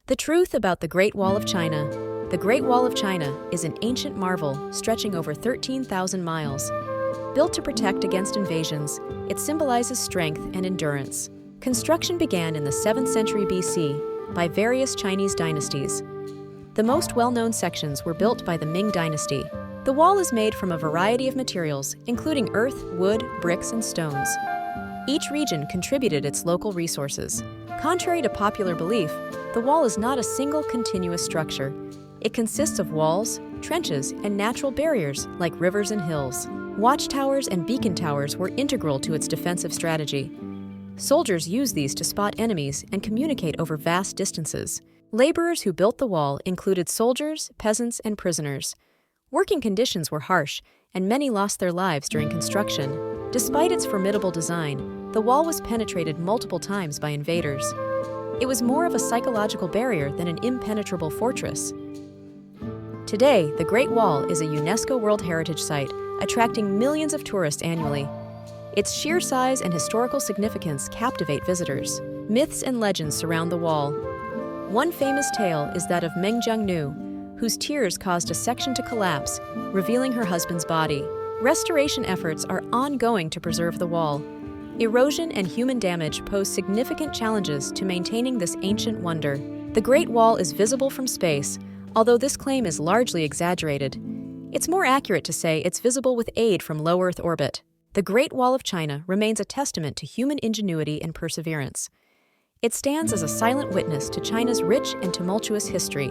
The truth about the Great Wall of China. The Great Wall of China is an ancient marvel stretching over 13,000 miles. Built to protect against invasions, it symbolizes strength and endurance. Construction began in the 7th century BC by various Chinese dynasties. The most well-known sections were built by the Ming Dynasty. The wall is made from a variety of materials, including earth, wood, bricks, and stones. Each region contributed its local resources. Contrary to popular belief, the wall is not a single continuous structure. It consists of walls, trenches, and natural barriers like rivers and hills. Watchtowers and beacon towers were integral to its defensive strategy. Soldiers used these to spot enemies and communicate over vast distances. Laborers who built the wall included soldiers, peasants, and prisoners. Working conditions were harsh, and many lost their lives during construction. Despite its formidable design, the wall was penetrated multiple times by invaders. It was more of a psychological barrier than an impenetrable fortress. Today, the Great Wall is a UNESCO World Heritage Site, attracting millions of tourists annually. Its sheer size and historical significance captivate visitors. Myths and legends surround the wall. One famous tale is that of Meng Jiangnu, whose tears caused a section to collapse, revealing her husband's body. Restoration efforts are ongoing to preserve the wall. Erosion and human damage pose significant challenges to maintaining this ancient wonder. The Great Wall is visible from space, although this claim is largely exaggerated. It's more accurate to say it's visible with aid from low Earth orbit. The Great Wall of China remains a testament to human ingenuity and perseverance. It stands as a silent witness to China's rich and tumultuous history.